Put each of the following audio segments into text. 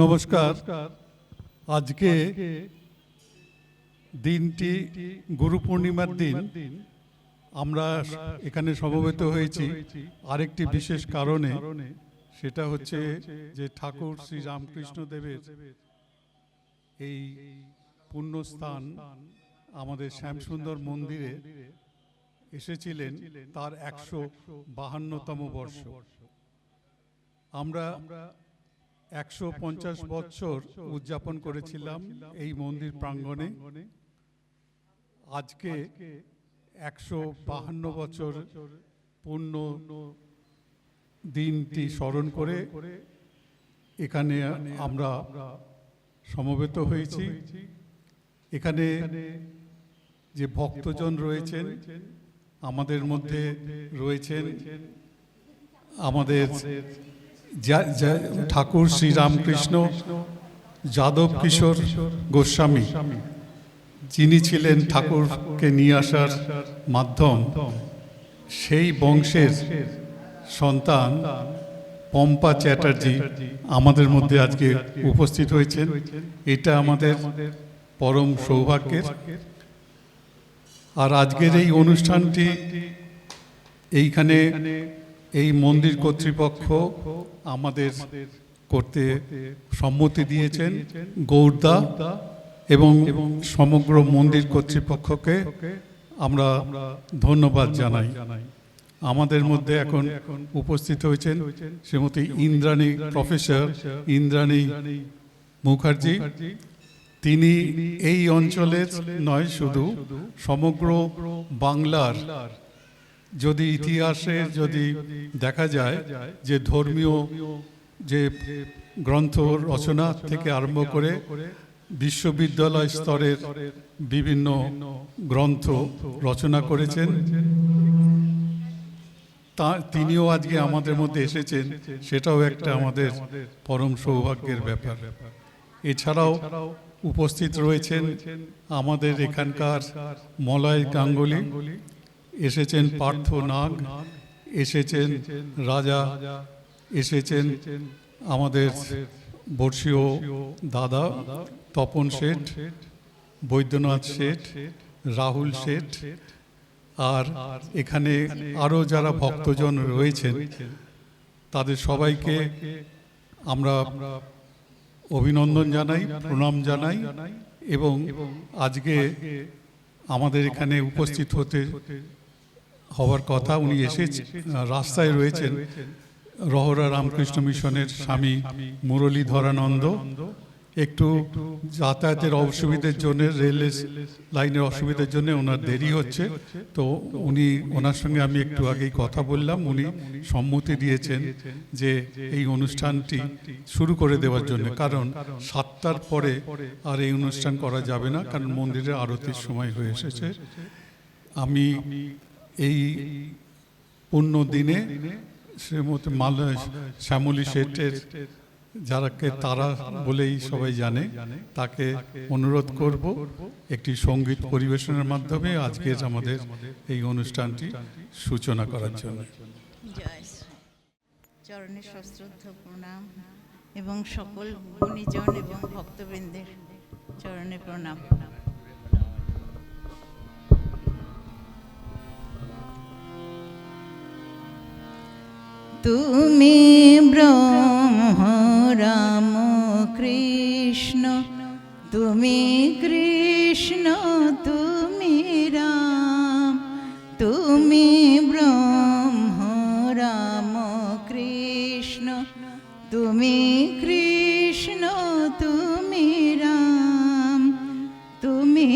নমস্কার। আজকে দিনটি গুরু পূর্ণিমার দিন। আমরা এখানে সমবেত হয়েছি আরেকটি বিশেষ কারণে, সেটা হচ্ছে যে ঠাকুর শ্রী রামকৃষ্ণ দেবের এই পুণ্যস্থান আমাদের শ্যামসুন্দর মন্দিরে এসেছিলেন তার 152তম বর্ষ। আমরা 150 বছর উদযাপন করেছিলাম এই মন্দির প্রাঙ্গণে। আজকে 152 বছর পূর্ণ দিনটি স্মরণ করে এখানে আমরা সমবেত হয়েছি। এখানে যে ভক্তজন রয়েছেন, আমাদের মধ্যে রয়েছেন আমাদের ঠাকুর শ্রী রামকৃষ্ণ যাদব কিশোর গোস্বামী, যিনি ছিলেন ঠাকুরকে নিয়ে আসার মাধ্যম। সেই বংশের সন্তান পম্পা চ্যাটার্জি আমাদের মধ্যে আজকে উপস্থিত হয়েছেন। এটা আমাদের পরম সৌভাগ্যের। আর আজকের এই অনুষ্ঠানটি এইখানে এই মন্দির কর্তৃপক্ষ আমাদের করতে সম্মতি দিয়েছেন, গৌরদা এবং সমগ্র মন্দির কর্তৃপক্ষকে আমরা ধন্যবাদ জানাই। আমাদের মধ্যে এখন উপস্থিত হয়েছেন শ্রীমতী ইন্দ্রাণী, প্রফেসর ইন্দ্রাণী মুখার্জি। তিনি এই অঞ্চলের নয়, শুধু সমগ্র বাংলার যদি ইতিহাসে যদি দেখা যায় যে ধর্মীয় যে গ্রন্থ রচনা থেকে আরম্ভ করে বিশ্ববিদ্যালয় স্তরের বিভিন্ন গ্রন্থ রচনা করেছেন, তিনিও আজকে আমাদের মধ্যে এসেছেন। সেটাও একটা আমাদের পরম সৌভাগ্যের ব্যাপার। এছাড়াও উপস্থিত রয়েছেন আমাদের এখানকার মলয় গাঙ্গুলি, এসেছেন পার্থ নাগ, এসেছেন রাজা, এসেছেন আমাদের বর্ষীয় দাদা তপন শেঠ, বৈদ্যনাথ শেঠ, রাহুল শেঠ। আর এখানে আরও যারা ভক্তজন রয়েছেন তাদের সবাইকে আমরা অভিনন্দন জানাই, প্রণাম জানাই। এবং আজকে আমাদের এখানে উপস্থিত হওয়ার কথা, উনি এসে রাস্তায় রয়েছেন, রহরা রামকৃষ্ণ মিশনের স্বামী মুরলীধরানন্দ। একটু যাতায়াতের অসুবিধার জন্য, রেল লাইনের অসুবিধার জন্য ওনার দেরি হচ্ছে। তো ওনার সঙ্গে আমি একটু আগেই কথা বললাম, উনি সম্মতি দিয়েছেন যে এই অনুষ্ঠানটি শুরু করে দেওয়ার জন্য। কারণ 7টার পরে আর এই অনুষ্ঠান করা যাবে না, কারণ মন্দিরের আরতির সময় হয়ে এসেছে। আমি এই পুণ্য দিনে শ্রীমতী শ্যামলী শেঠের, যারাকে তারা বলেই সবাই জানে, তাকে অনুরোধ করব একটি সঙ্গীত পরিবেশনের মাধ্যমে আজকের আমাদের এই অনুষ্ঠানটি সূচনা করার জন্য। চরণে সশ্রদ্ধ প্রণাম এবং সকল গুণীজন এবং ভক্তবৃন্দের চরণে প্রণাম। তুমি ব্রহ্ম রাম কৃষ্ণ, তুমি কৃষ্ণ, তুমি রাম। তুমি ব্রহ্ম রাম কৃষ্ণ, তুমি কৃষ্ণ, তুমি রাম। তুমি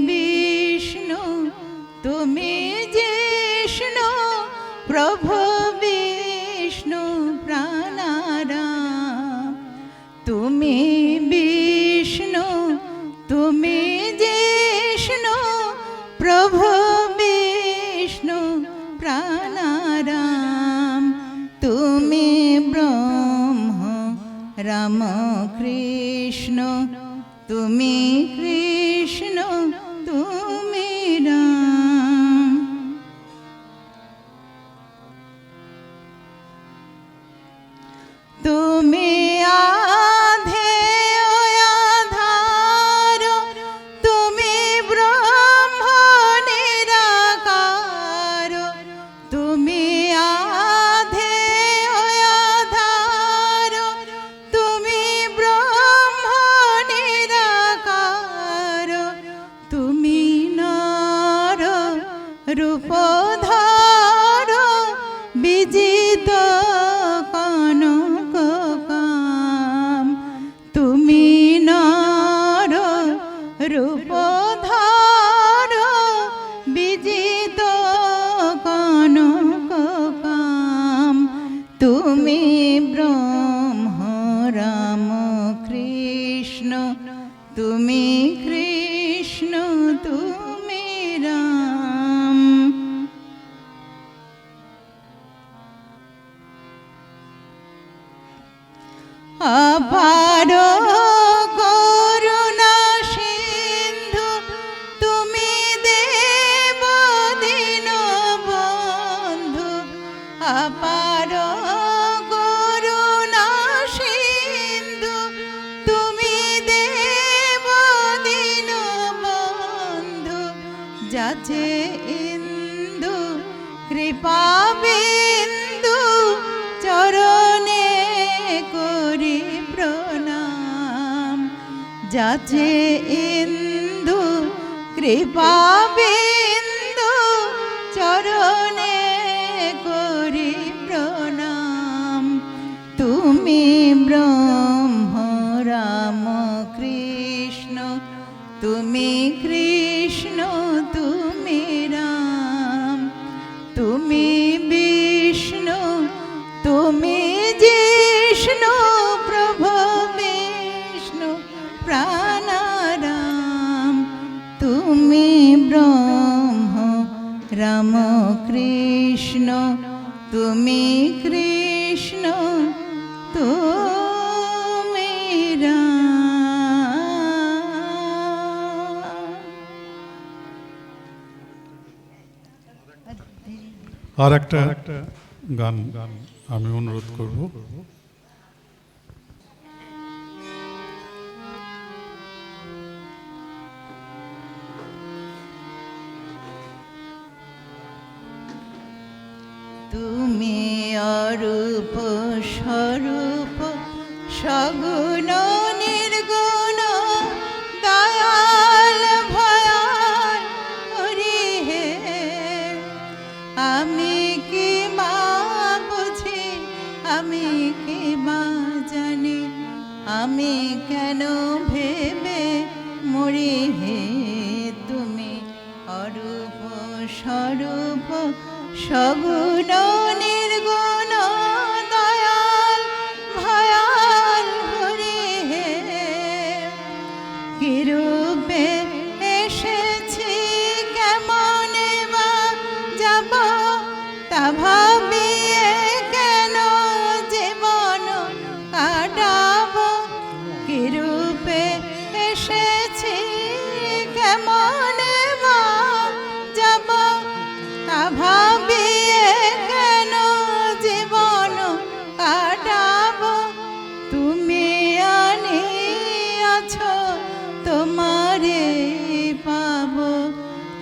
বিষ্ণু, তুমি জিষ্ণু, প্রভু বিষ্ণু প্রাণারাম। তুমি বিষ্ণু, তুমি জিষ্ণু, প্রভু বিষ্ণু প্রাণারাম। তুমি ব্রহ্ম রাম কৃষ্ণ, তুমি কৃষ্ণ, তুমি রাম। তুমি আধে রূপধর বিজিত কনক কাম তুমি নর রূপধর বিজিত কনক কাম তুমি ব্রহ্ম রাম কৃষ্ণ তুমি কৃষ্ণ তুমি রাম। অপার করুণা সিন্ধু তুমি দেব দীনবন্ধু অপার করুণা সিন্ধু তুমি দেব দীনবন্ধু যাচে ইন্দু কৃপা বিন্দু চরণে করি প্রণাম যাচে ইন্দু কৃপা বিন্দু চরণে করি প্রণাম তুমি ব্রহ্ম রাম কৃষ্ণ তুমি কৃষ্ণ তুমি রাম তুমি বিষ্ণু তুমি জিষ্ণু প্রভু বিষ্ণু প্রাণারাম তুমি ব্রহ্ম রাম কৃষ্ণ তুমি কৃষ্ণ তুমি রাম। আর একটা গান আমি অনুরোধ করব। তুমি অরূপ স্বরূপ সগুণ নির্গুণ দয়াল ভয়াল হরি হে আমি কি মা বুঝি আমি কি মা জানি আমি কেন ভেবে মরি হে তুমি অরূপ স্বরূপ সগুণ নির্গুণ দয়াল ভয়াল হরি হে কিরূপে এসেছি কেমনে বা যাব তা ভাবিয়ে কেন জীবন কাটাব কিরূপে এসেছি কেমনে বা যাব তা ভাবিয়ে কেন জীবন কাটাব তুমি আনিয়াছ তোমারে পাব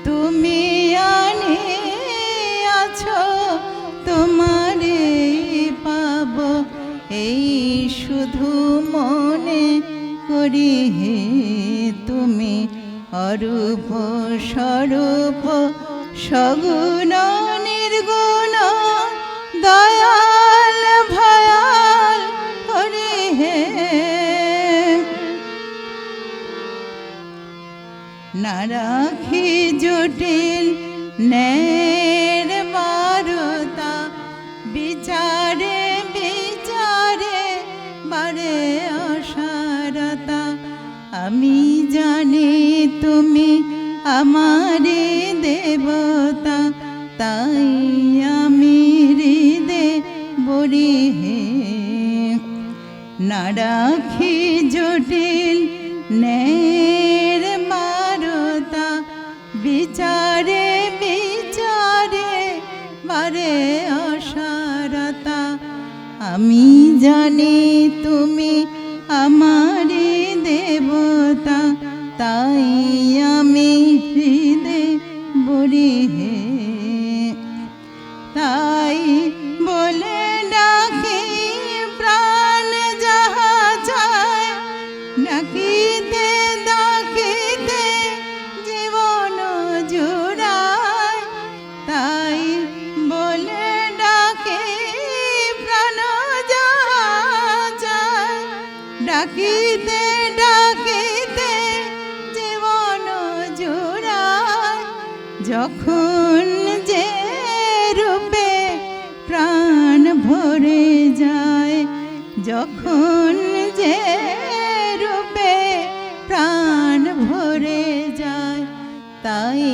তুমি আনিয়াছ তোমারে পাব এই শুধু মনে করি হে তুমি অরূপ স্বরূপ সগুণ নির্গুণ দয়াল ভয়াল হরি হে না রাখি জটিল নের বারতা বিচারে বিচারে বারে অসারতা আমি জানি তুমি আমারে দেবতা তাই আমি হৃদে বরি হে না রাখি জটিল নের মারতা বিচারে বিচারে বারে অসারতা আমি জানি তুমি আমারে দেবতা তাই আমি হৃদে বরি হে তাই বলে ডাকি প্রাণ যাহা চায় ডাকিতে ডাকিতে জীবন জুড়ায় ডাকিতে ডাকিতে জীবন জোড়ায়, যখন যে রূপে প্রাণ ভরে যায়, যখন যে রূপে প্রাণ ভরে যায়, তাই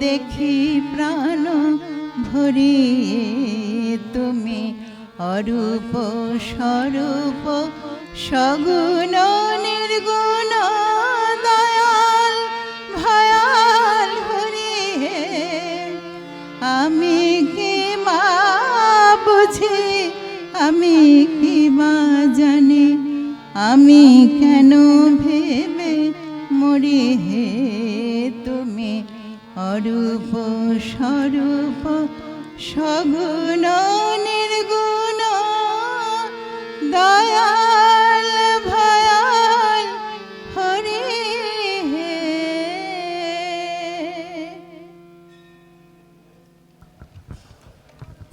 দেখি প্রাণ ভরিয়ে তুমি অরূপ স্বরূপ সগুণ নির্গুণ দয়াল ভয়াল হরিহে। আমি কি মা বুঝি, আমি কি মা জানি, আমি কেন ভেবে মরি হে তুমি অরূপ স্বরূপ সগুণ নির্গুণ দয়াল ভয়াল হরি হে।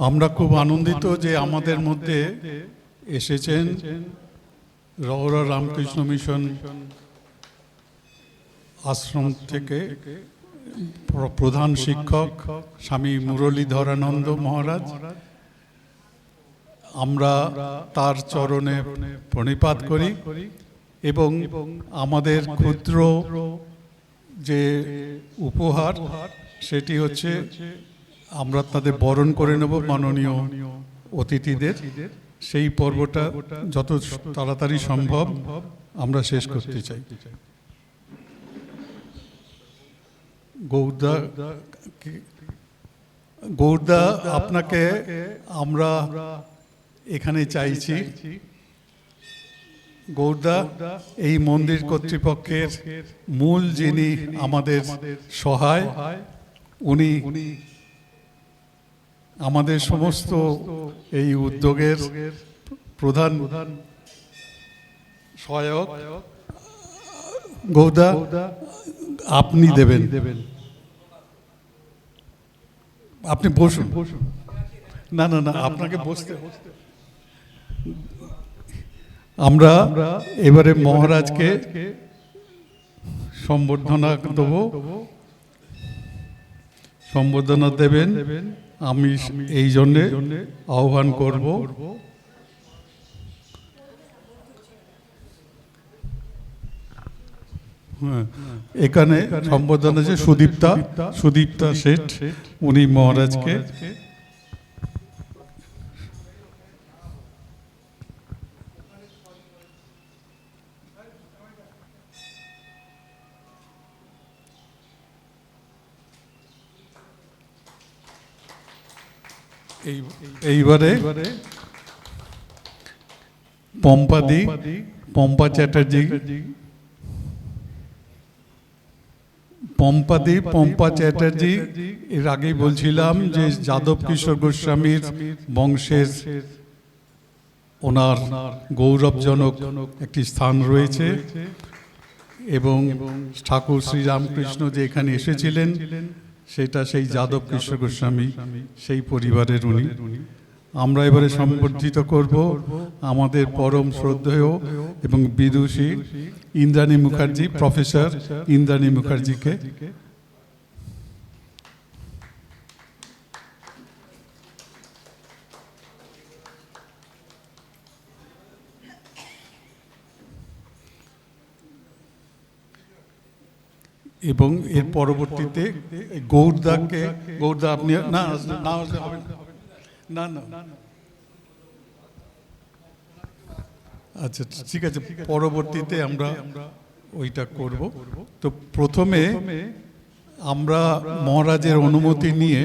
আমরা খুব আনন্দিত যে আমাদের মধ্যে এসেছেন রওরা রামকৃষ্ণ মিশন আশ্রম থেকে প্রধান শিক্ষক স্বামী মুরলীধরানন্দ মহারাজ। আমরা তার চরণে প্রণিপাত করি এবং আমাদের ক্ষুদ্র যে উপহার সেটি হচ্ছে আমরা তাদের বরণ করে নেব মাননীয় অতিথিদের। সেই পর্বটা যত তাড়াতাড়ি সম্ভব আমরা শেষ করতে চাই। গৌরদা আপনাকে আমরা এখানে চাইছি। গৌরদা এই মন্দির কর্তৃপক্ষের মূল যিনি আমাদের সহায়, উনি আমাদের সমস্ত এই উদ্যোগের প্রধান সহায়ক। গৌরদা আপনি দেবেন, আপনি বসুন। না না না, আপনাকে বসতে। আমরা এবারে মহারাজকে সম্বর্ধনা দেব, সম্বর্ধনা দেবেন। আমি এই জন্যে আহ্বান করব এখানে সম্বোধন আছে সুদীপ্তা শেঠ, উনি মহারাজকে এইবারে পম্পা চ্যাটার্জি, পম্পা চ্যাটার্জি। এর আগেই বলছিলাম যে যাদব কিশোর গোস্বামীর বংশের ওনার গৌরবজনক একটি স্থান রয়েছে এবং ঠাকুর শ্রীরামকৃষ্ণ যে এখানে এসেছিলেন সেটা সেই যাদব কিশোর গোস্বামী, সেই পরিবারের উনি। আমরা এবারে সম্বর্ধিত করব আমাদের পরম শ্রদ্ধেয় এবং বিদুষী ইন্দ্রাণী মুখার্জি, প্রফেসর ইন্দ্রাণী মুখার্জিকে। এবং এর পরবর্তীতে গৌরদা আপনি না আসলে হবে না। আচ্ছা ঠিক আছে, পরবর্তীতে আমরা ওইটা করব। তো প্রথমে আমরা মহারাজের অনুমতি নিয়ে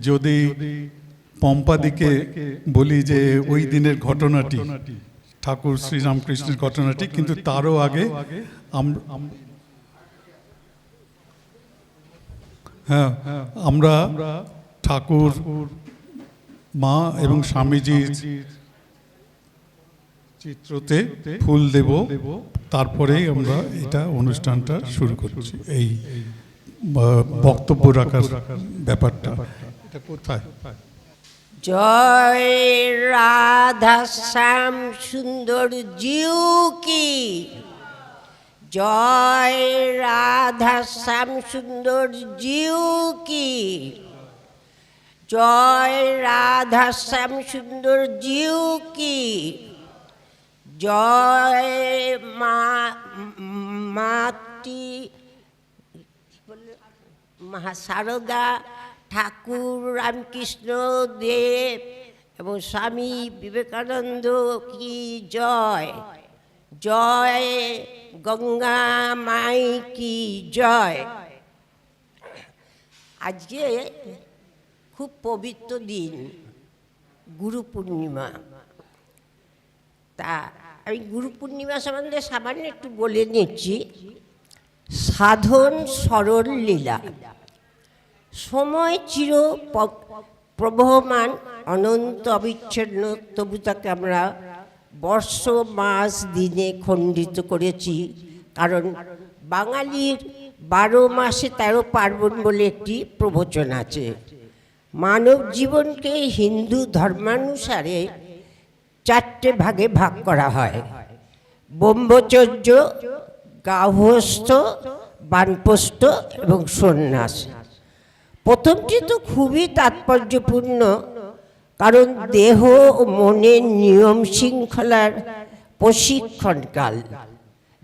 যদি পম্পাদিকে বলি যে ওই দিনের ঘটনাটি, ঠাকুর শ্রীরামকৃষ্ণের ঘটনাটি, কিন্তু তারও আগে আমরা ঠাকুর মা এবং স্বামীজির চিত্রতে ফুল দেব, তারপরেই আমরা এটা অনুষ্ঠানটা শুরু করছি। এই বক্তব্য রাখার ব্যাপারটা এটা কোথায়? জয় রাধা শ্যাম সুন্দর জিউ কি, জয় রাধা শ্যাম সুন্দর জিউ কি, জয় রাধা শ্যাম সুন্দর জিউ কি, জয় মাটি মা সারদা ঠাকুর রামকৃষ্ণ দেব এবং স্বামী বিবেকানন্দ কি জয়, জয় গঙ্গা মাই কি জয়। আজকে খুব পবিত্র দিন, গুরু পূর্ণিমা। তা আমি গুরু পূর্ণিমা সম্বন্ধে সামান্য একটু বলে নিচ্ছি। সাধন সরল লীলা, সময় চির প্রবহমান অনন্ত অবিচ্ছিন্ন, তবু তাকে আমরা বর্ষ মাস দিনে খণ্ডিত করেছি। কারণ বাঙালির 12 মাসে 13 পার্বণ বলে একটি প্রবচন আছে। মানব জীবনকে হিন্দু ধর্মানুসারে 4টে ভাগে ভাগ করা হয়: ব্রহ্মচর্য, গার্হস্থ্য, বানপ্রস্থ এবং সন্ন্যাস। প্রথমটি তো খুবই তাৎপর্যপূর্ণ, কারণ দেহ ও মনের নিয়ম শৃঙ্খলার প্রশিক্ষণকাল।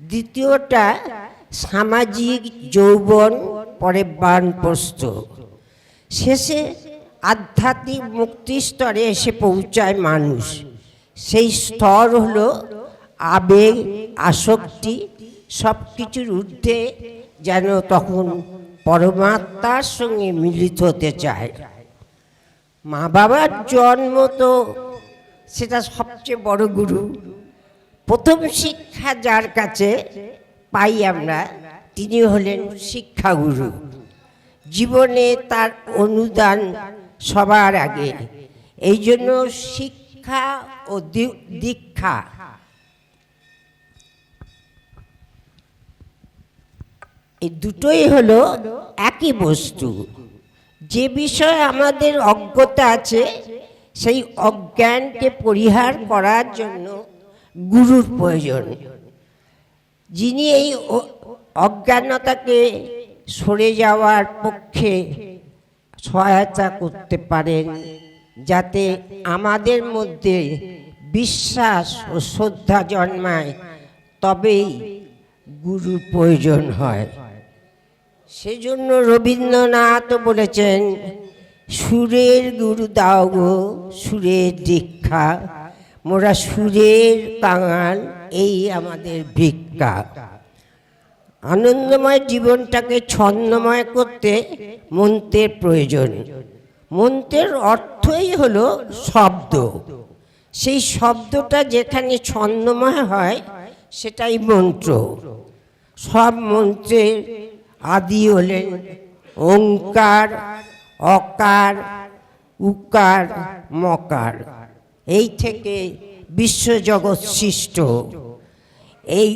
দ্বিতীয়টা সামাজিক যৌবন, পরে বানপ্রস্থ। শেষে আধ্যাত্মিক মুক্তি স্তরে এসে পৌঁছায় মানুষ। সেই স্তর হলো আবেগ, আসক্তি, সব কিছুর ঊর্ধ্বে যেন তখন পরমাত্মার সঙ্গে মিলিত হতে চায়। মা বাবার জন্ম তো সেটা সবচেয়ে বড় গুরু। প্রথম শিক্ষা যার কাছে পাই আমরা, তিনি হলেন শিক্ষাগুরু। জীবনে তার অনুদান সবার আগে। এই জন্য শিক্ষা ও দীক্ষা এই দুটোই হলো একই বস্তু। যে বিষয়ে আমাদের অজ্ঞতা আছে, সেই অজ্ঞানকে পরিহার করার জন্য গুরুর প্রয়োজন, যিনি এই অজ্ঞানতাকে সরে যাওয়ার পক্ষে সহায়তা করতে পারেন, যাতে আমাদের মধ্যে বিশ্বাস ও শ্রদ্ধা জন্মায়। তবেই গুরুর প্রয়োজন হয়। সেজন্য রবীন্দ্রনাথ বলেছেন, সুরের গুরু দাও গো সুরের দীক্ষা, মোরা সুরের কাঙাল এই আমাদের ভিক্ষা। আনন্দময় জীবনটাকে ছন্দময় করতে মন্ত্রের প্রয়োজন। মন্ত্রের অর্থই হলো শব্দ। সেই শব্দটা যেখানে ছন্দময় হয় সেটাই মন্ত্র। সব মন্ত্রের আদি হলেন ওঙ্কার, অকার, উকার, মকার। এই থেকে বিশ্বজগৎ সৃষ্ট। এই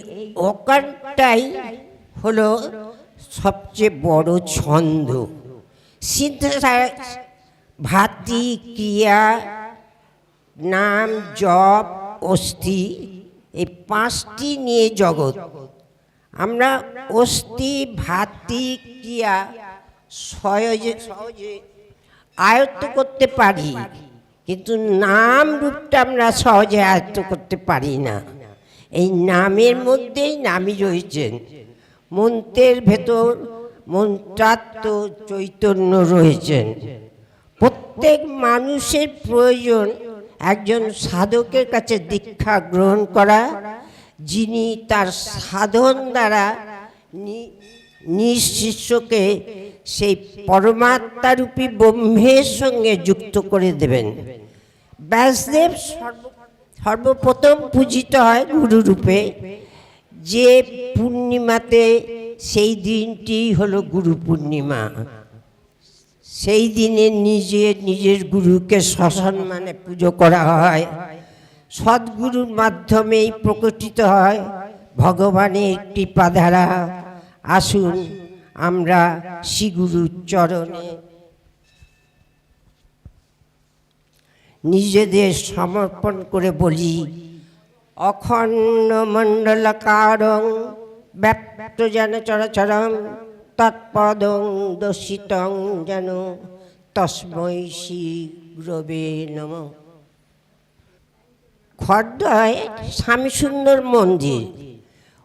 অকারটাই হলো সবচেয়ে বড় ছন্দ। সিনথেসাইজ, ভাতি, ক্রিয়া, নাম, জপ, অস্থি, এই 5টি নিয়ে জগৎ। আমরা অস্থি, ভাতি, ক্রিয়া সহজে আয়ত্ত করতে পারি, কিন্তু নাম রূপটা আমরা সহজে আয়ত্ত করতে পারি না। এই নামের মধ্যেই নামই রয়েছেন। মন্ত্রের ভেতর মন্ত্রাত্ম চৈতন্য রয়েছেন। প্রত্যেক মানুষের প্রয়োজন একজন সাধকের কাছে দীক্ষা গ্রহণ করা, যিনি তার সাধন দ্বারা নিজ শিষ্যকে সেই পরমাত্মারূপী ব্রহ্মের সঙ্গে যুক্ত করে দেবেন। ব্যাসদেব সর্বপ্রথম পূজিত হয় গুরুরূপে। যে পূর্ণিমাতে, সেই দিনটি হলো গুরু পূর্ণিমা। সেই দিনে নিজের গুরুকে সসম্মানে পুজো করা হয়। সদ্গুরুর মাধ্যমেই প্রকটিত হয় ভগবানের কৃপাধারা। আসুন আমরা শ্রীগুরুর চরণে নিজেদের সমর্পণ করে বলি, অখণ্ড মণ্ডলাকারং ব্যাপ্ত যেন চরাচরম তৎপদং দর্শিতং যেন তস্मै শ্রী গুরবে নমঃ। খড়দয় স্বামীসুন্দর মন্দির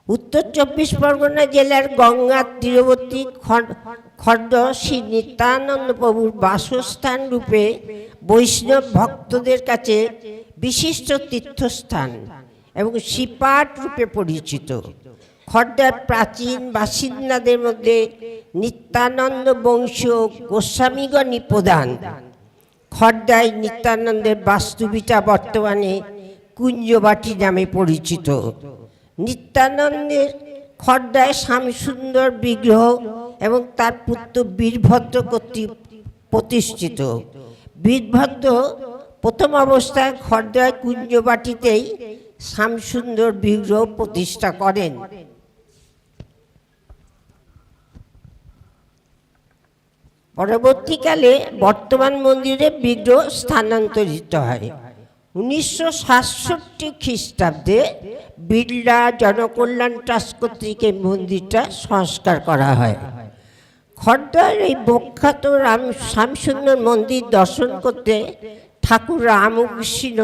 উত্তর 24 পরগনা জেলার গঙ্গার তীরবর্তী খড়দ শ্রী নিত্যানন্দ প্রভুর বাসস্থান রূপে বৈষ্ণব ভক্তদের কাছে বিশিষ্ট তীর্থস্থান এবং শ্রীপাঠ রূপে পরিচিত। খড়দার প্রাচীন বাসিন্দাদের মধ্যে নিত্যানন্দ বংশীয় গোস্বামীগণই প্রধান। খড়দায় নিত্যানন্দের বাস্তুভিটা বর্তমানে কুঞ্জবাটি নামে পরিচিত। নিত্যানন্দের খড়দায় স্বামীসুন্দর বিগ্রহ এবং তার পুত্র বীরভদ্র কর্তৃক প্রতিষ্ঠিত। বীরভদ্র প্রথম অবস্থায় খড়দায় কুঞ্জবাটিতেই স্বামীসুন্দর বিগ্রহ প্রতিষ্ঠা করেন। পরবর্তীকালে বর্তমান মন্দিরে বিগ্রহ স্থানান্তরিত হয়। 1967 খ্রিস্টাব্দে বিড়লা জনকল্যাণ ট্রাস্ট কর্তৃক এই মন্দিরটা সংস্কার করা হয়। খড়দার এই বিখ্যাত স্বামীসুন্দর মন্দির দর্শন করতে ঠাকুর রামকৃষ্ণ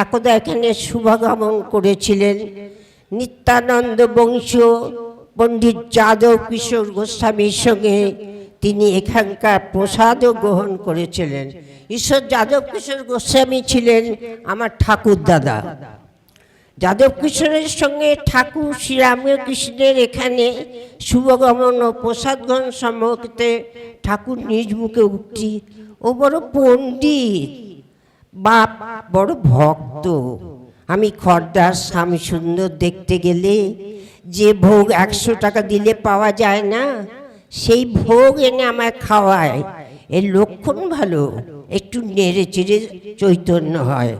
একদা এখানে শুভাগমন করেছিলেন। নিত্যানন্দ বংশীয় পণ্ডিত যাদব কিশোর গোস্বামীর সঙ্গে তিনি এখানকার প্রসাদও গ্রহণ করেছিলেন। ঈশ্বর যাদব কিশোর গোস্বামী ছিলেন আমার ঠাকুর দাদা। যাদব কিশোরের সঙ্গে ঠাকুর শ্রীরামকৃষ্ণের এখানে শুভগমন ও প্রসাদ গ্রহণ সম্পর্কে ঠাকুর নিজ মুখে উক্তি, ও বড় পণ্ডিত বাপ, বড় ভক্ত। আমি খড়দার স্বামীসুন্দর দেখতে গেলে যে ভোগ 100 টাকা দিলে পাওয়া যায় না, সেই ভোগ এনে আমায় খাওয়ায়। এর লক্ষণ ভালো, একটু নেড়ে চেড়ে চৈতন্য হয়।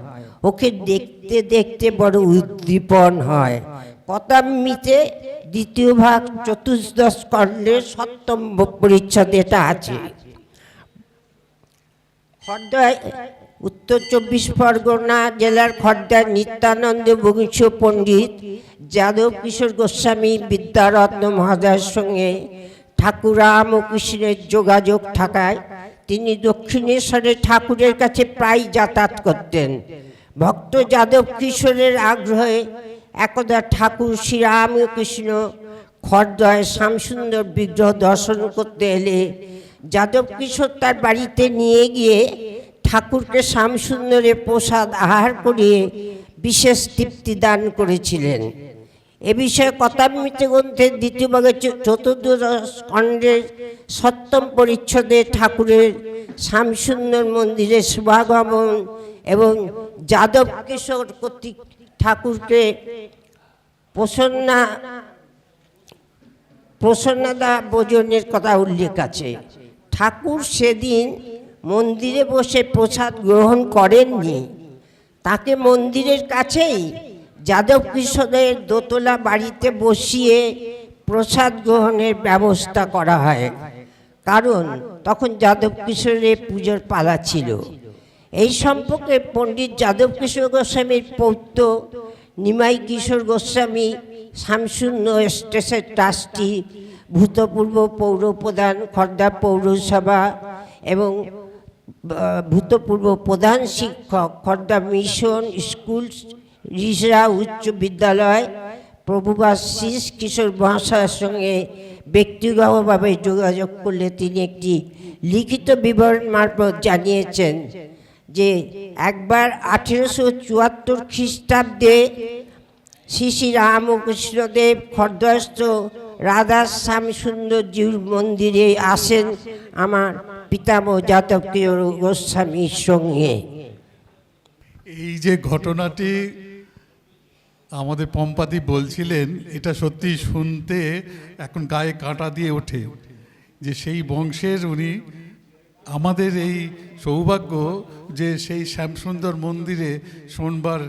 ওকে দেখতে দেখতে বড় উদ্দীপন হয়। কথামৃতে 2য় ভাগ 14দশ খণ্ডের 7ম পরিচ্ছদ এটা আছে। খড়দায় উত্তর 24 পরগনা জেলার খড়দায় নিত্যানন্দ বংশীয় পণ্ডিত যাদব কিশোর গোস্বামী বিদ্যারত্ন মহাশয়ের সঙ্গে ঠাকুর রামকৃষ্ণের যোগাযোগ থাকায় তিনি দক্ষিণেশ্বরে ঠাকুরের কাছে প্রায় যাতায়াত করতেন। ভক্ত যাদব কিশোরের আগ্রহে একদা ঠাকুর শ্রীরামকৃষ্ণ খড়দয় শ্যামসুন্দর বিগ্রহ দর্শন করতে এলে যাদব কিশোর তার বাড়িতে নিয়ে গিয়ে ঠাকুরকে শ্যামসুন্দরের প্রসাদ আহার করিয়ে বিশেষ তৃপ্তি দান করেছিলেন। এ বিষয়ে কথামৃত গ্রন্থের 2য় ভাগের 14দশ খণ্ডের 7ম পরিচ্ছদে ঠাকুরের শ্যামসুন্দর মন্দিরে শুভাগমন এবং যাদব কিশোর কর্তৃক ঠাকুরকে প্রসন্নতা ভোজনের কথা উল্লেখ আছে। ঠাকুর সেদিন মন্দিরে বসে প্রসাদ গ্রহণ করেননি। তাকে মন্দিরের কাছেই যাদব কিশোরের দোতলা বাড়িতে বসিয়ে প্রসাদ গ্রহণের ব্যবস্থা করা হয়, কারণ তখন যাদব কিশোরের পুজোর পালা ছিল। এই সম্পর্কে পণ্ডিত যাদব কিশোর গোস্বামীর পৌত্র নিমাই কিশোর গোস্বামী শ্যামসুন্দর স্টেটের ট্রাস্টি, ভূতপূর্ব পৌরপ্রধান খড়দা পৌরসভা এবং ভূতপূর্ব প্রধান শিক্ষক খড়দা মিশন স্কুল রিসরা উচ্চ বিদ্যালয় প্রভুবাশিস কিশোর মহাশয়ের সঙ্গে ব্যক্তিগতভাবে যোগাযোগ করলে তিনি একটি লিখিত বিবরণ মারফত জানিয়েছেন যে একবার 1874 খ্রিস্টাব্দে শ্রী শ্রী রামকৃষ্ণদেব খড়দয়স্থ রাধা শ্যামসুন্দরজির মন্দিরে আসেন আমার পিতামহ যাদব কিশোর গোস্বামীর সঙ্গে। এই যে ঘটনাটি আমাদের পম্পাদি বলছিলেন, এটা সত্যি শুনতে এখন গায়ে কাঁটা দিয়ে ওঠে যে সেই বংশের উনি। আমাদের এই সৌভাগ্য যে সেই শ্যামসুন্দর মন্দিরে শোনবার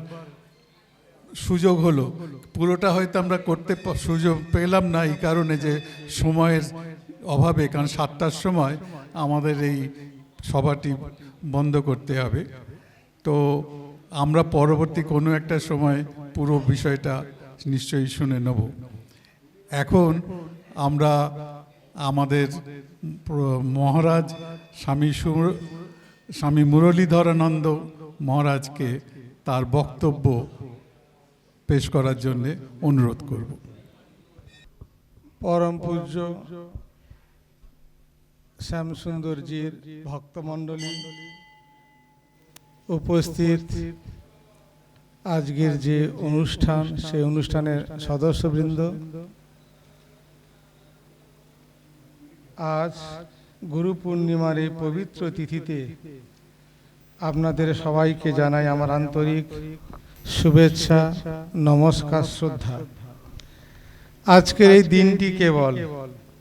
সুযোগ হলো। পুরোটা হয়তো আমরা করতে সুযোগ পেলাম না এই কারণে যে সময়ের অভাবে, কারণ 7টার সময় আমাদের এই সভাটি বন্ধ করতে হবে। তো আমরা পরবর্তী কোনো একটা সময় পুরো বিষয়টা নিশ্চয়ই শুনে নেব। এখন আমরা আমাদের মহারাজ স্বামী মুরলীধরানন্দ মহারাজকে তার বক্তব্য পেশ করার জন্য অনুরোধ করব। পরম পূজ্য শ্যামসুন্দরজির ভক্তমণ্ডলী, উপস্থিত আজকের যে অনুষ্ঠান, সেই অনুষ্ঠানের সদস্যবৃন্দ, আজ গুরু পূর্ণিমার এই পবিত্র তিথিতে আপনাদের সবাইকে জানাই আমার আন্তরিক শুভেচ্ছা, নমস্কার, শ্রদ্ধা। আজকের এই দিনটি কেবল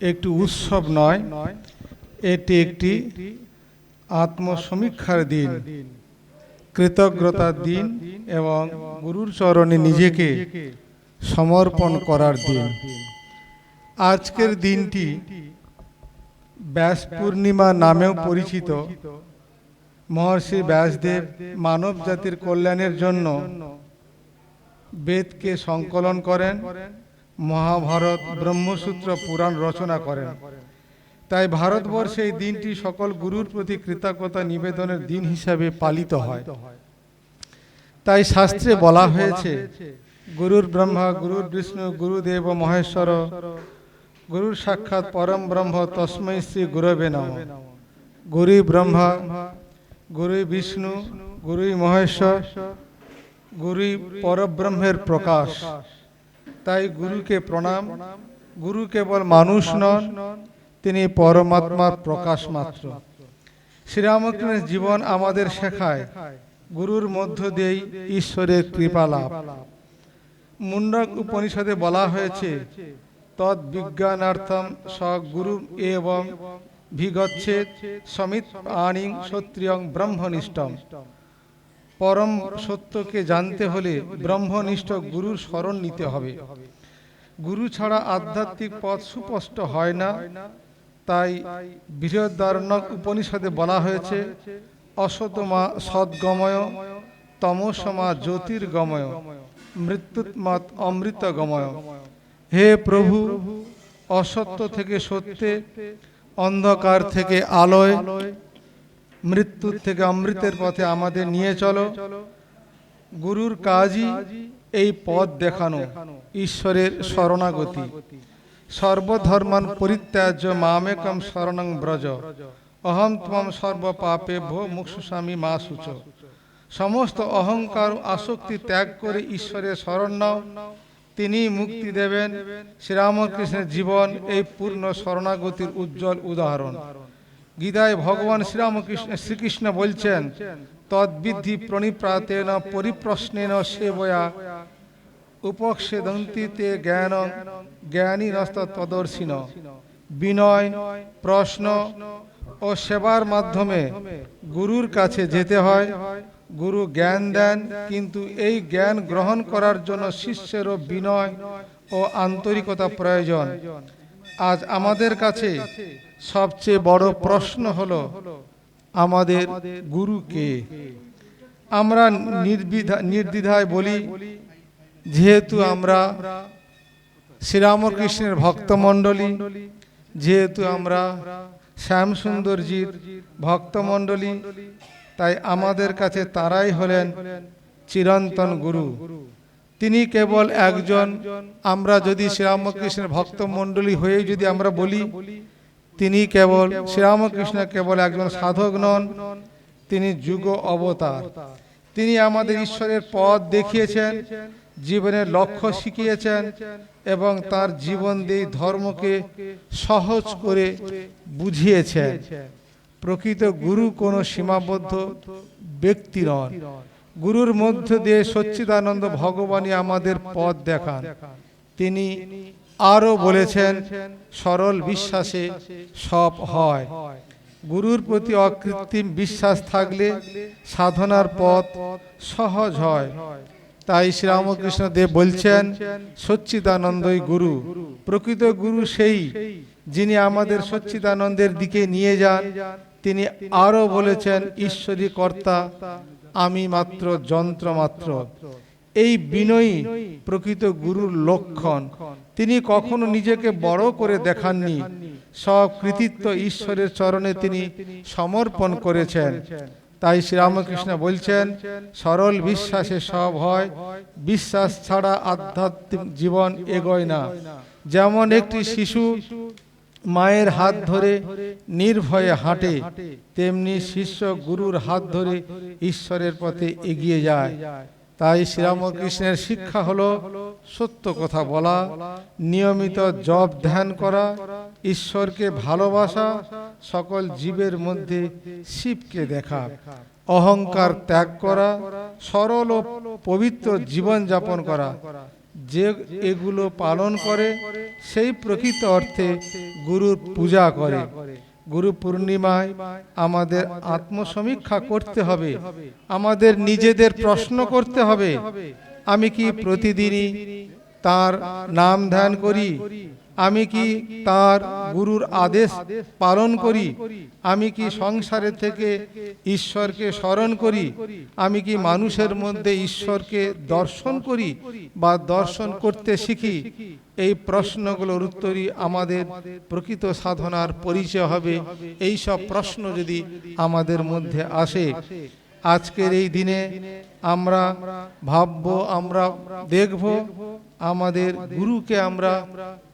একটি উৎসব নয়, এটি একটি আত্মসমীক্ষার দিন, কৃতজ্ঞতার দিন এবং গুরুর চরণে নিজেকে সমর্পণ করার দিন। আজকের দিনটি ব্যাস পূর্ণিমা নামেও পরিচিত। মহর্ষি ব্যাসদেব মানব জাতির কল্যাণের জন্য বেদকে সংকলন করেন, মহাভারত, ব্রহ্মসূত্র, পুরাণ রচনা করেন। তাই ভারতবর্ষে এই দিনটি সকল গুরুর প্রতি কৃতজ্ঞতা নিবেদনের দিন হিসাবে পালিত হয়। তাই শাস্ত্রে বলা হয়েছে, গুরুর ব্রহ্মা, গুরুর বিষ্ণু, গুরুদেব মহেশ্বর, গুরুর সাক্ষাৎ পরম ব্রহ্ম, তস্मै শ্রী গুরবে নমঃ। গুরু ব্রহ্মা, গুরু বিষ্ণু, গুরু মহেশ্বর, গুরু পরব্রহ্মের প্রকাশ। তাই গুরুকে প্রণাম। গুরু কেবল মানুষ নন, তিনি পরমাত্মার প্রকাশ মাত্র। শ্রীরামকৃষ্ণের জীবন আমাদের শেখায় গুরুর মধ্য দিয়েই ঈশ্বরের কৃপা লাভ। মুন্ডক উপনিষদে বলা হয়েছে, তদ বিজ্ঞানার্থম স গুরু এবং ভিগচ্ছেদ সমিত আনিং সত্রিয়ং ব্রহ্মনিষ্ঠম। পরম সত্যকে জানতে হলে ব্রহ্মনিষ্ঠ গুরুর শরণ নিতে হবে। গুরু ছাড়া আধ্যাত্মিক পথ সুস্পষ্ট হয় না। তাই বৃহদারণ্যক উপনিষদে বলা হয়েছে, অসতমা সদ্গময়, তমসমা জ্যোতির্গময়, মৃত্যুৎমত অমৃতগময়। হে প্রভু, অসত্য থেকে সত্যে, অন্ধকার থেকে আলোয়, মৃত্যুর থেকে অমৃতের পথে আমাদের নিয়ে চলো। গুরুর কাজই এই পথ দেখানো, ঈশ্বরের শরণাগতি। সর্বধর্মান পরিত্যাজ্য মামেকম শরণং ব্রজ, অহম ত্বম সর্ব পাপেভ্যো মোক্ষয়িষ্যামি মা শুচ। সমস্ত অহংকার আসক্তি ত্যাগ করে ঈশ্বরের শরণ নাও, তিনি মুক্তি দেবেন। শ্রীরামকৃষ্ণের জীবন এই পূর্ণ শরণাগতির উজ্জ্বল উদাহরণ। গীতায় ভগবান শ্রীকৃষ্ণ বলছেন, তদ্বিদ্ধি প্রণিপ্রাতেন পরিপ্রশ্নেন সেবয়া উপক্ষেদন্তি তে জ্ঞানং জ্ঞানীনস্ত তদর্শিন। বিনয়, প্রশ্ন ও সেবার মাধ্যমে গুরুর কাছে যেতে হয়। গুরু জ্ঞান দেন, কিন্তু এই জ্ঞান গ্রহণ করার জন্য শিষ্যেরও বিনয় ও আন্তরিকতা প্রয়োজন। আজ আমাদের কাছে সবচেয়ে বড় প্রশ্ন হলো, আমাদের গুরু কে? আমরা নির্দ্বিধায় বলি, যেহেতু আমরা শ্রীরামকৃষ্ণের ভক্তমণ্ডলী, যেহেতু আমরা শ্যামসুন্দরজির ভক্তমণ্ডলী, তাই আমাদের কাছে তারাই হলেন চিরন্তন গুরু। তিনি কেবল একজন। আমরা যদি শ্রীরামকৃষ্ণের ভক্তমণ্ডলী হয়ে যদি আমরা বলি, তিনি কেবল, শ্রীরামকৃষ্ণ কেবল একজন সাধক নন, তিনি যুগ অবতার। তিনি আমাদের ঈশ্বরের পথ দেখিয়েছেন, জীবনের লক্ষ্য শিখিয়েছেন এবং তার জীবন দিয়ে ধর্মকে সহজ করে বুঝিয়েছেন। প্রকৃত গুরু কোনো সীমাবদ্ধ ব্যক্তি নন। গুরুর মধ্য দিয়ে সচ্চিদানন্দ ভগবানই আমাদের পথ দেখান। তিনি আরো বলেছেন, সরল বিশ্বাসে সব হয়। গুরুর প্রতি অকৃত্রিম বিশ্বাস থাকলে সাধনার পথ সহজ হয়। তাই শ্রীরামকৃষ্ণ দেব বলছেন, সচ্চিদানন্দই গুরু। প্রকৃত গুরু সেই, যিনি আমাদের সচ্চিদানন্দের দিকে নিয়ে যান। তিনি আরো বলেছেন, ঈশ্বরী কর্তা আমি মাত্র যন্ত্র মাত্র। এই বিনয়ী প্রকৃত গুরুর লক্ষণ। তিনি কখনো নিজেকে বড় করে দেখাননি, সব কৃতিত্ব ঈশ্বরের চরণে তিনি সমর্পণ করেছেন। তাই শ্রীরামকৃষ্ণ বলছেন, সরল বিশ্বাসে সব হয়, বিশ্বাস ছাড়া আধ্যাত্মিক জীবন এগোয় না। যেমন একটি শিশু মায়ের হাত ধরে নির্ভয়ে হাঁটে, তেমনি শিষ্য গুরুর হাত ধরে ঈশ্বরের পথে এগিয়ে যায়। তাই শ্রীরামকৃষ্ণের শিক্ষা হলো সত্য কথা বলা, নিয়মিত জপ ধ্যান করা, ঈশ্বরকে ভালোবাসা, সকল জীবের মধ্যে শিবকে দেখা, অহংকার ত্যাগ করা, সরল ও পবিত্র জীবন যাপন করা। যে এগুলো পালন করে সেই প্রকৃত অর্থে গুরুর পূজা করে। গুরু পূর্ণিমায় আমাদের আত্মসমীক্ষা করতে হবে, আমাদের নিজেদের প্রশ্ন করতে হবে, আমি কি প্রতিদিনই তার নাম ধ্যান করি? আমি কি তার গুরুর আদেশ পালন করি? আমি কি সংসারে থেকে ঈশ্বরকে স্মরণ করি? আমি কি মানুষের মধ্যে ঈশ্বরকে দর্শন করি বা দর্শন করতে শিখি? এই প্রশ্নগুলোর উত্তরই আমাদের প্রকৃত সাধনার পরিচয় হবে। এই সব প্রশ্ন যদি আমাদের মধ্যে আসে, আজকের এই দিনে আমরা ভাবব, আমরা দেখব আমাদের গুরুকে আমরা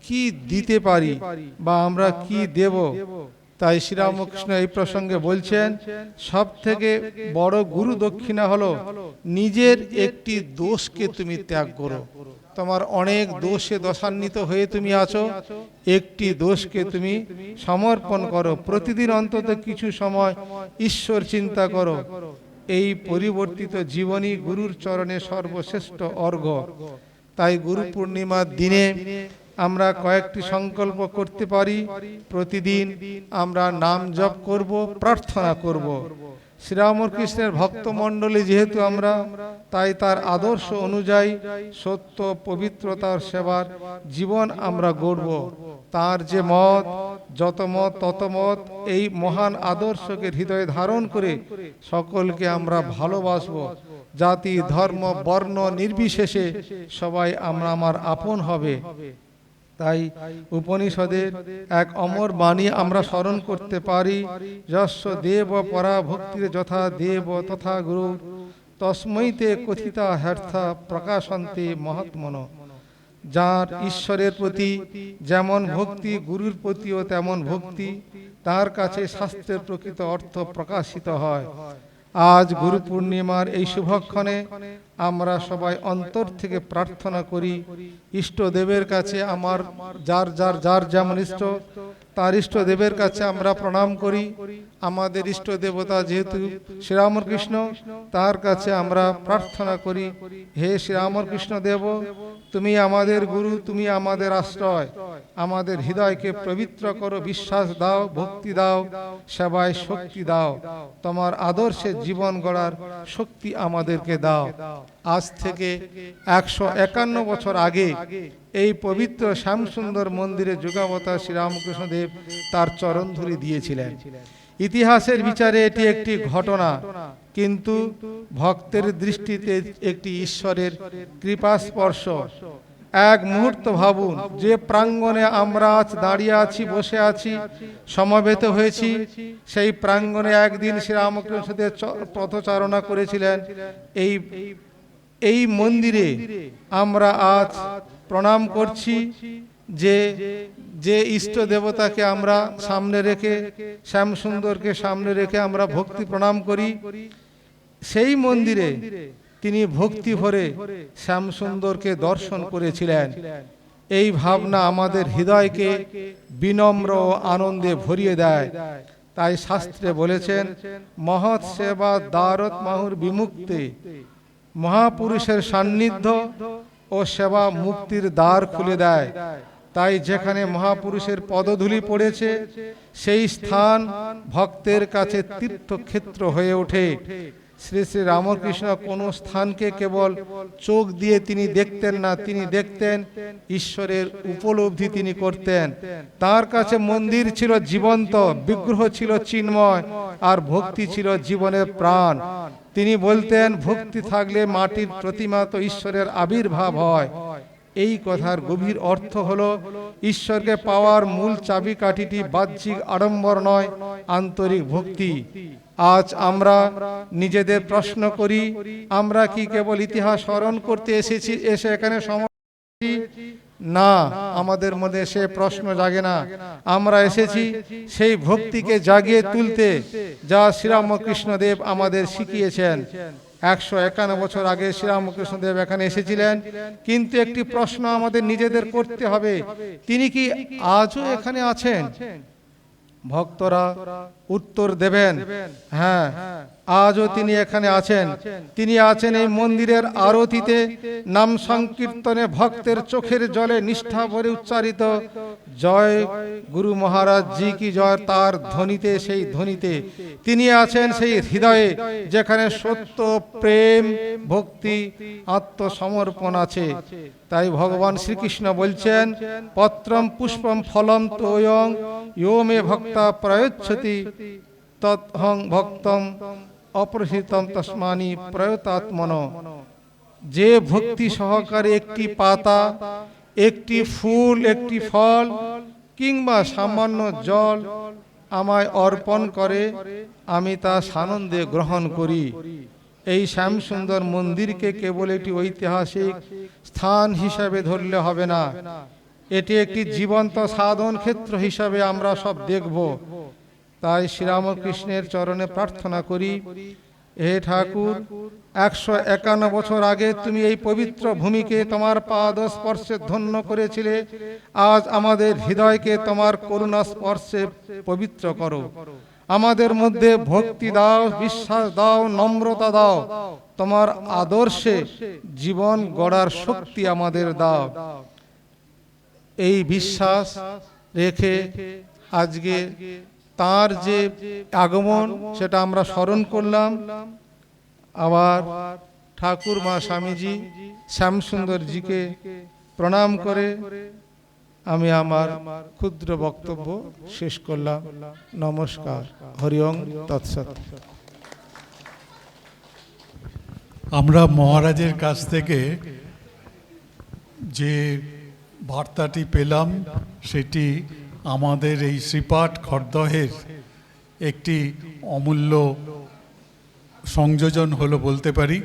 কি দিতে পারি বা আমরা কি দেব। তাই শ্রীরামকৃষ্ণ এই প্রসঙ্গে বলছেন, সব থেকে বড় গুরু দক্ষিণা হলো নিজের একটি দোষকে তুমি ত্যাগ করো। তোমার অনেক দোষে দশান্বিত হয়ে তুমি আছো, একটি দোষকে তুমি সমর্পণ করো। প্রতিদিন অন্তত কিছু সময় ঈশ্বর চিন্তা করো। এই পরিবর্তিত জীবনী গুরুর চরণে সর্বশ্রেষ্ঠ অর্ঘ্য। তাই গুরু পূর্ণিমার দিনে আমরা কয়েকটি সংকল্প করতে পারি। প্রতিদিন আমরা নাম জপ করব, প্রার্থনা করব। শ্রীরামকৃষ্ণের ভক্তমণ্ডলী যেহেতু আমরা, তাই তার আদর্শ অনুযায়ী সত্য পবিত্রতার সেবার জীবন আমরা গড়ব। তার যে মত, যত মত তত মত, এই মহান আদর্শকে হৃদয়ে ধারণ করে সকলকে আমরা ভালোবাসবো। জাতি ধর্ম বর্ণ নির্বিশেষে সবাই আমরা আমার আপন হবে। তাই উপনিষদের এক অমর বাণী আমরা স্মরণ করতে পারি, যস্য দেব পরা ভক্তির যথা দেব তথা গুরু তস্মৈতে কথিতা হ্যর্থা প্রকাশন্তে মহাত্মন। যার ঈশ্বরের প্রতি যেমন ভক্তি, গুরুর প্রতিও তেমন ভক্তি, তার কাছে শাস্ত্রের প্রকৃত অর্থ প্রকাশিত হয়। আজ গুরু পূর্ণিমার এই শুভক্ষণে আমরা সবাই অন্তর থেকে প্রার্থনা করি, ইষ্টদেবের কাছে আমার যার যেমন ইষ্ট, তার ইষ্টদেবের কাছে আমরা প্রণাম করি। আমাদের ইষ্ট দেবতা যেহেতু শ্রীরামকৃষ্ণ, তার কাছে আমরা প্রার্থনা করি, হে শ্রীরামকৃষ্ণ দেব, তুমি আমাদের গুরু, তুমি আমাদের আশ্রয়, আমাদের হৃদয়কে পবিত্র করো, বিশ্বাস দাও, ভক্তি দাও, সেবায় শক্তি দাও, তোমার আদর্শে জীবন গড়ার শক্তি আমাদেরকে দাও। আজ থেকে 151 বছর আগে এই পবিত্র শ্যামসুন্দর মন্দিরে যুগাবতার শ্রীরামকৃষ্ণদেব তার চরণধুলি দিয়েছিলেন। ইতিহাসের বিচারে এটি একটি ঘটনা, কিন্তু ভক্তের দৃষ্টিতে একটি ঈশ্বরের কৃপাস্পর্শ। এক মুহূর্ত ভাবুন, যে প্রাঙ্গণে আমরা আজ দাঁড়িয়ে আছি, বসে আছি, সমবেত হয়েছি, সেই প্রাঙ্গণে একদিন শ্রীরামকৃষ্ণদেব পথচারণা করেছিলেন। এই মন্দিরে আমরা আজ প্রণাম করছি, যে ইষ্ট দেবতাকে আমরা সামনে রেখে, শ্যামসুন্দরকে সামনে রেখে আমরা ভক্তি প্রণাম করি। সেই মন্দিরে তিনি ভক্তি ভরে শ্যামসুন্দরকে দর্শন করেছিলেন। এই ভাবনা আমাদের হৃদয়কে বিনম্র ও আনন্দে ভরিয়ে দেয়। তাই শাস্ত্রে বলেছেন, মহৎ সেবা দ্বারত মাহুর বিমুক্তে। মহাপুরুষের সান্নিধ্য ও সেবা মুক্তির দ্বার খুলে দেয়। তাই যেখানে মহাপুরুষের পদধূলি পড়েছে, সেই স্থান ভক্তের কাছে তীর্থক্ষেত্র হয়ে ওঠে। শ্রী শ্রী রামকৃষ্ণ কোনো স্থানকে কেবল চোখ দিয়ে তিনি দেখতেন না, তিনি দেখতেন ঈশ্বরের উপলব্ধি তিনি করতেন। তার কাছে মন্দির ছিল জীবন্ত, বিগ্রহ ছিল চিন্ময়, আর ভক্তি ছিল জীবনের প্রাণ। তিনি বলতেন ভক্তি থাকলে মাটির প্রতিমা তো ঈশ্বরের আবির্ভাব হয়। এই কথার গভীর অর্থ হলো ঈশ্বরকে পাওয়ার মূল চাবিকাঠিটি বাহ্যিক আড়ম্বর নয়, আন্তরিক ভক্তি। আজ আমরা নিজেদের প্রশ্ন করি, আমরা কি কেবল ইতিহাস স্মরণ করতে এসে এখানে সময় না, আমাদের মধ্যে সে প্রশ্ন জাগে না। আমরা এসেছি সেই ভক্তিকে জাগিয়ে তুলতে, যা শ্রীরামকৃষ্ণদেব আমাদের শিখিয়েছেন। 151 বছর আগে শ্রীরামকৃষ্ণদেব এখানে এসেছিলেন, কিন্তু একটি প্রশ্ন আমাদের নিজেদের করতে হবে, তিনি কি আজও এখানে আছেন? ভক্তরা উত্তর দেবেন, হ্যাঁ, আজও তিনি এখানে আছেন। তিনি আছেন এই মন্দিরের আরতিতে, নাম সংকীর্তনে ভক্তের চোখের জলে নিষ্ঠা ভরে উচ্চারিত জয় গুরু মহারাজ জি কি জয়, তার ধ্বনিতে, সেই ধ্বনিতে তিনি আছেন সেই হৃদয়ে যেখানে সত্য, প্রেম, ভক্তি, আত্মসমর্পণ আছে। তাই ভগবান শ্রীকৃষ্ণ বলছেন, পত্রম পুষ্পম ফলম তোয়ং ইয়ো মে ভক্তা প্রয়চ্ছতি তৎহং ভক্তম অপ্রসিতম তস্মানি প্রয়তাত্মন। যে ভক্তি সহকারে একটি পাতা, একটি ফুল, একটি ফল কিংবা সামান্য জল আমায় অর্পণ করে, আমি তা সানন্দে গ্রহণ করি। এই শ্যামসুন্দর মন্দিরকে কেবল একটি ঐতিহাসিক স্থান হিসাবে ধরলে হবে না, এটি একটি জীবন্ত সাধন ক্ষেত্র হিসাবে আমরা সব দেখব। তাই শ্রীরামকৃষ্ণের চরণে প্রার্থনা করি, হে ঠাকুর, 151 বছর আগে তুমি এই পবিত্র ভূমিকে তোমার পাদ স্পর্শে ধন্য করেছিলে। আজ আমাদের হৃদয়কে তোমার করুণা স্পর্শে পবিত্র করো। আমাদের মধ্যে ভক্তি দাও, বিশ্বাস দাও, নম্রতা দাও, তোমার আদর্শে জীবন গড়ার শক্তি আমাদের দাও। এই বিশ্বাস রেখে আজকে তার যে আগমন সেটা আমরা স্মরণ করলাম। আবার ঠাকুর মা স্বামীজি শ্যামসুন্দরজিকে প্রণাম করে আমি আমার ক্ষুদ্র বক্তব্য শেষ করলাম। নমস্কার। হরি ওম তৎসৎ। আমরা মহারাজের কাছ থেকে যে বার্তাটি পেলাম সেটি আমাদের এই শ্রীপাঠ খড়দহের একটি অমূল্য সংযোজন হলো বলতে পারি।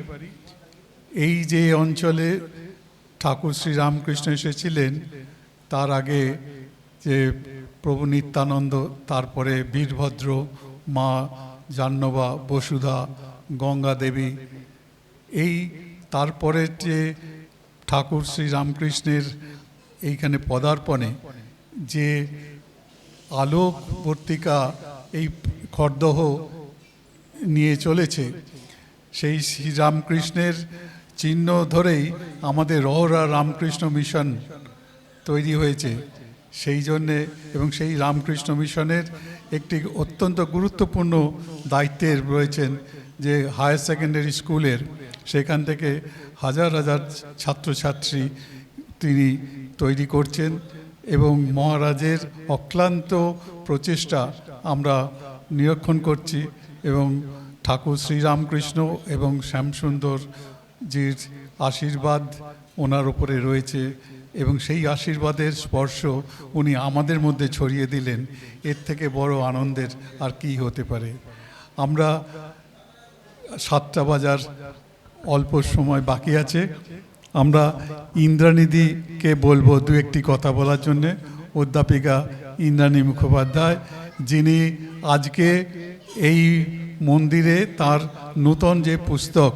এই যে অঞ্চলে ঠাকুর শ্রী রামকৃষ্ণ এসেছিলেন, তার আগে যে প্রভু নিত্যানন্দ, তারপরে বীরভদ্র, মা জাহ্নবা, বসুধা, গঙ্গা দেবী, এই তারপরে যে ঠাকুর শ্রী রামকৃষ্ণের এইখানে পদার্পণে যে আলোকবর্তিকা এই খড়দহ নিয়ে চলেছে, সেই শ্রীরামকৃষ্ণের চিহ্ন ধরেই আমাদের রহরা রামকৃষ্ণ মিশন তৈরি হয়েছে। সেই জন্যে এবং সেই রামকৃষ্ণ মিশনের একটি অত্যন্ত গুরুত্বপূর্ণ দায়িত্বের রয়েছেন যে হায়ার সেকেন্ডারি স্কুলের, সেখান থেকে হাজার হাজার ছাত্রছাত্রী তিনি তৈরি করছেন এবং মহারাজের অক্লান্ত প্রচেষ্টা আমরা নিরীক্ষণ করছি এবং ঠাকুর শ্রীরামকৃষ্ণ এবং শ্যামসুন্দরজির আশীর্বাদ ওনার উপরে রয়েছে এবং সেই আশীর্বাদের স্পর্শ উনি আমাদের মধ্যে ছড়িয়ে দিলেন। এর থেকে বড় আনন্দের আর কি হতে পারে। আমরা 7টা বাজার অল্প সময় বাকি আছে, আমরা ইন্দ্রাণীদিকে বলবো দু একটি কথা বলার জন্যে। অধ্যাপিকা ইন্দ্রাণী মুখোপাধ্যায়, যিনি আজকে এই মন্দিরে তার নূতন যে পুস্তক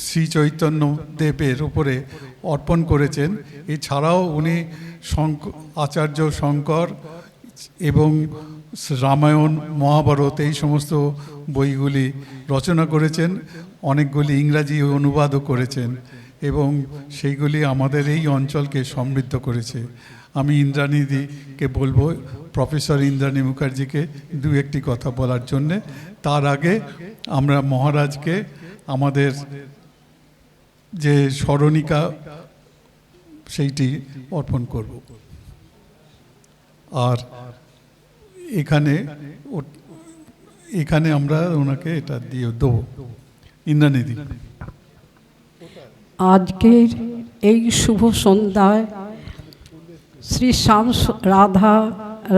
শ্রী চৈতন্য দেবের উপরে অর্পণ করেছেন, এছাড়াও উনি আচার্য শঙ্কর এবং রামায়ণ, মহাভারত এই সমস্ত বইগুলি রচনা করেছেন, অনেকগুলি ইংরাজি অনুবাদও করেছেন এবং সেইগুলি আমাদের এই অঞ্চলকে সমৃদ্ধ করেছে। আমি ইন্দ্রাণীদিকে বলবো, প্রফেসর ইন্দ্রাণী মুখার্জিকে দু একটি কথা বলার জন্যে তার আগে আমরা মহারাজকে আমাদের যে স্মরণিকা সেইটি অর্পণ করব। আর এখানে আমরা ওনাকে এটা দিয়ে দেবো। ইন্দ্রানিধি। আজকের এই শুভ সন্ধ্যায় শ্রী রাধা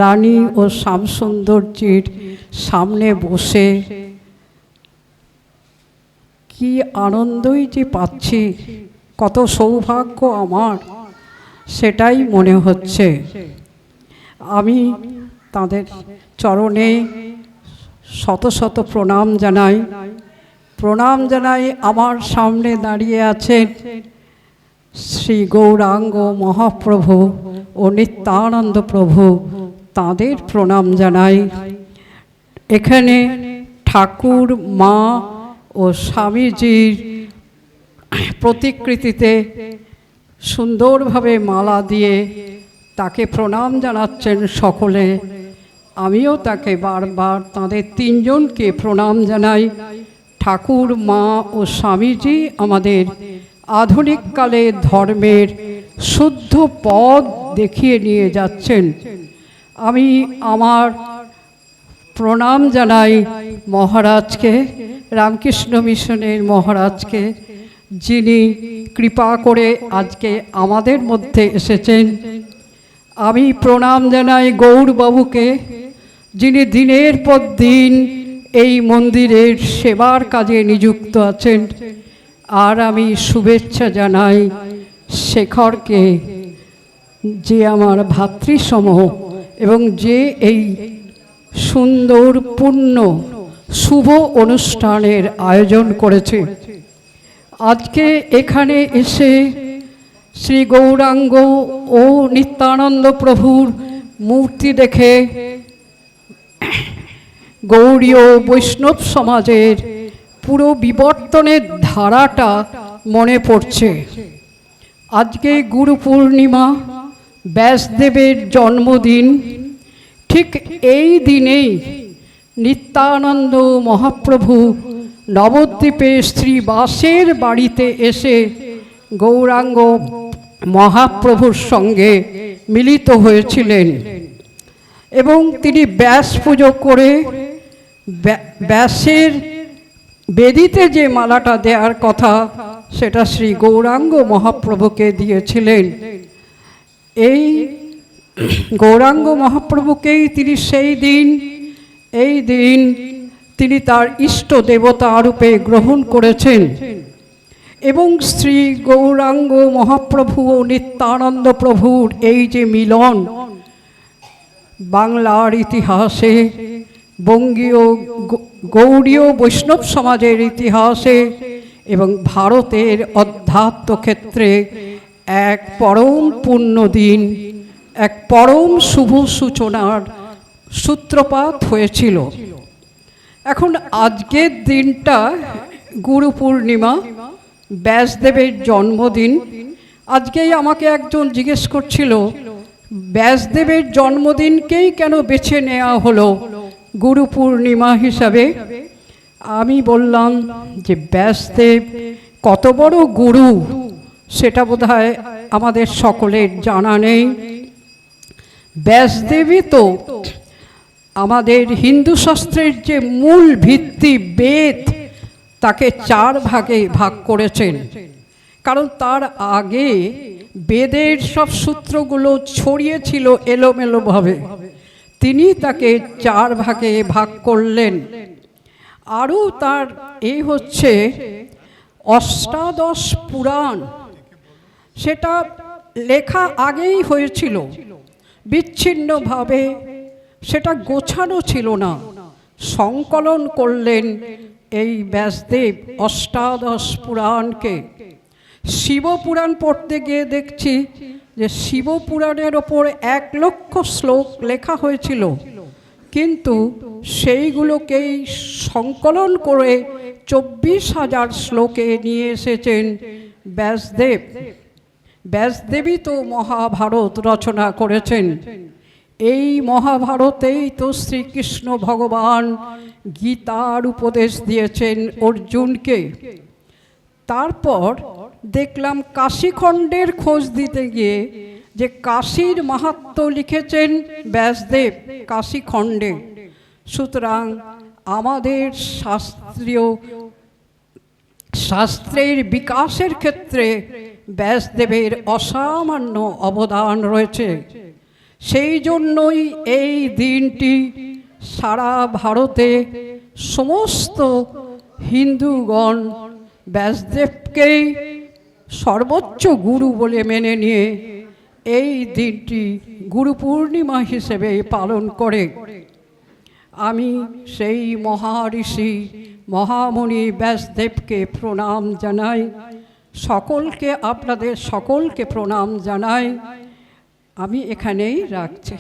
রানী ও শ্যামসুন্দরজির সামনে বসে কি আনন্দই যে পাচ্ছি, কত সৌভাগ্য আমার, সেটাই মনে হচ্ছে। আমি তাদের চরণে শত শত প্রণাম জানাই। আমার সামনে দাঁড়িয়ে আছেন শ্রী গৌরাঙ্গ মহাপ্রভু ও নিত্যানন্দ প্রভু, তাদের প্রণাম জানাই। এখানে ঠাকুর, মা ও স্বামীজির প্রতিকৃতিতে সুন্দরভাবে মালা দিয়ে তাকে প্রণাম জানাচ্ছেন সকলে। আমিও তাকে বারবার তাদের তিনজনকে প্রণাম জানাই। ঠাকুর, মা ও স্বামীজি আমাদের আধুনিককালে ধর্মের শুদ্ধ পথ দেখিয়ে নিয়ে যাচ্ছেন। আমি আমার প্রণাম জানাই মহারাজকে, রামকৃষ্ণ মিশনের মহারাজকে, যিনি কৃপা করে আজকে আমাদের মধ্যে এসেছেন। আমি প্রণাম জানাই গৌরবাবুকে, যিনি দিনের পর দিন এই মন্দিরের সেবার কাজে নিযুক্ত আছেন। আর আমি শুভেচ্ছা জানাই শেখরকে, যে আমার ভাতৃসম এবং যে এই সুন্দর পূর্ণ শুভ অনুষ্ঠানের আয়োজন করেছে। আজকে এখানে এসে শ্রী গৌরাঙ্গ ও নিত্যানন্দ প্রভুর মূর্তি দেখে গৌড়ীয় বৈষ্ণব সমাজের পুরো বিবর্তনের ধারাটা মনে পড়ছে। আজকে গুরু পূর্ণিমা, ব্যাসদেবের জন্মদিন। ঠিক এই দিনেই নিত্যানন্দ মহাপ্রভু নবদ্বীপে শ্রীবাসের বাড়িতে এসে গৌরাঙ্গ মহাপ্রভুর সঙ্গে মিলিত হয়েছিলেন এবং তিনি ব্যাস পুজো করে ব্যাসের বেদিতে যে মালাটা দেওয়ার কথা সেটা শ্রী গৌরাঙ্গ মহাপ্রভুকে দিয়েছিলেন। এই গৌরাঙ্গ মহাপ্রভুকেই তিনি এই দিন তিনি তার ইষ্ট দেবতা রূপে গ্রহণ করেছেন এবং শ্রী গৌরাঙ্গ মহাপ্রভু ও নিত্যানন্দ প্রভুর এই যে মিলন বাংলার ইতিহাসে, বঙ্গীয় গৌড়ীয় বৈষ্ণব সমাজের ইতিহাসে এবং ভারতের অধ্যাত্ম ক্ষেত্রে এক পরম পুণ্য দিন, এক পরম শুভ সূচনার সূত্রপাত হয়েছিল। এখন আজকের দিনটা গুরু পূর্ণিমা, ব্যাসদেবের জন্মদিন। আজকেই আমাকে একজন জিজ্ঞেস করছিল ব্যাসদেবের জন্মদিনকেই কেন বেছে নেওয়া হলো গুরু পূর্ণিমা হিসাবে। আমি বললাম যে ব্যাসদেব কত বড় গুরু সেটা বোধহয় আমাদের সকলের জানা নেই। ব্যাসদেবই তো আমাদের হিন্দু শাস্ত্রের যে মূল ভিত্তি বেদ, তাকে 4 ভাগে ভাগ করেছেন। কারণ তার আগে বেদের সব সূত্রগুলো ছড়িয়েছিল এলোমেলোভাবে, তিনি তাকে 4 ভাগে ভাগ করলেন। আরও তার হচ্ছে অষ্টাদশ পুরাণ, সেটা লেখা আগেই হয়েছিল, বিচ্ছিন্নভাবে সেটা গোছানো ছিল না, সংকলন করলেন এই ব্যাসদেব অষ্টাদশ পুরাণকে। শিবপুরাণ পড়তে গিয়ে দেখছি যে শিবপুরাণের ওপর 1 লক্ষ শ্লোক লেখা হয়েছিল, কিন্তু সেইগুলোকেই সংকলন করে 24,000 শ্লোকে নিয়ে এসেছেন ব্যাসদেব। ব্যাসদেবই তো মহাভারত রচনা করেছেন। এই মহাভারতেই তো শ্রীকৃষ্ণ ভগবান গীতার উপদেশ দিয়েছেন অর্জুনকে। তারপর দেখলাম কাশীখণ্ডের খোঁজ দিতে গিয়ে যে কাশীর মাহাত্ম্য লিখেছেন ব্যাসদেব কাশীখণ্ডে। সুতরাং আমাদের শাস্ত্রের বিকাশের ক্ষেত্রে ব্যাসদেবের অসামান্য অবদান রয়েছে। সেই জন্যই এই দিনটি সারা ভারতে সমস্ত হিন্দুগণ ব্যাসদেবকেই সর্বোচ্চ গুরু বলে মেনে নিয়ে এই দিনটি গুরু পূর্ণিমা হিসেবে পালন করে। আমি সেই মহাঋষি মহামুনি ব্যাসদেবকে প্রণাম জানাই, সকলকে, আপনাদের সকলকে প্রণাম জানাই। আমি এখানেই রাখছি।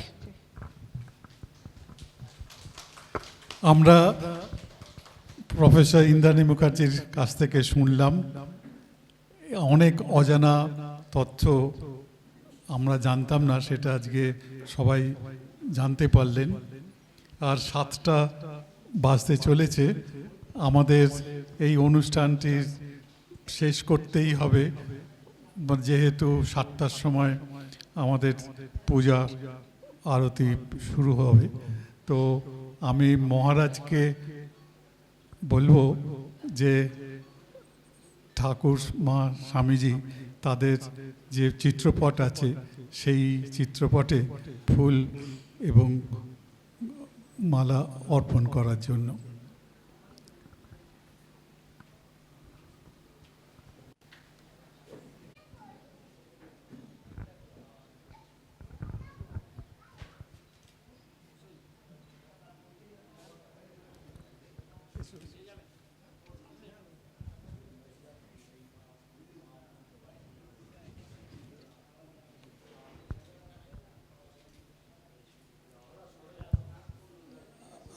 আমরা প্রফেসর ইন্দ্রাণী মুখার্জির কাছ থেকে শুনলাম অনেক অজানা তথ্য, আমরা জানতাম না, সেটা আজকে সবাই জানতে পারলেন। আর 7টা বাজতে চলেছে, আমাদের এই অনুষ্ঠানটি শেষ করতেই হবে, যেহেতু 7টার সময় আমাদের পূজা আরতি শুরু হবে। তো আমি মহারাজকে বলবো যে ঠাকুর মা স্বামীজি তাদের যে চিত্রপট আছে সেই চিত্রপটে ফুল এবং মালা অর্পণ করার জন্য।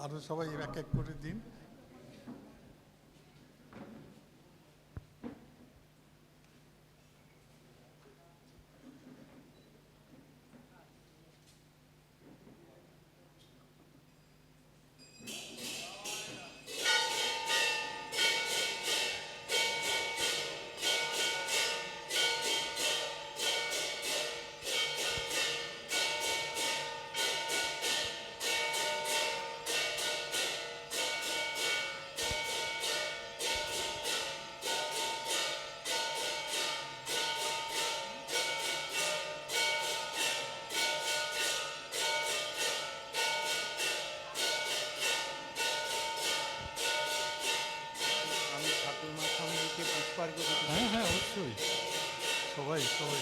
আরো সবাই এক এক করে দিন। হ্যাঁ হ্যাঁ, অবশ্যই, সবাই সবাই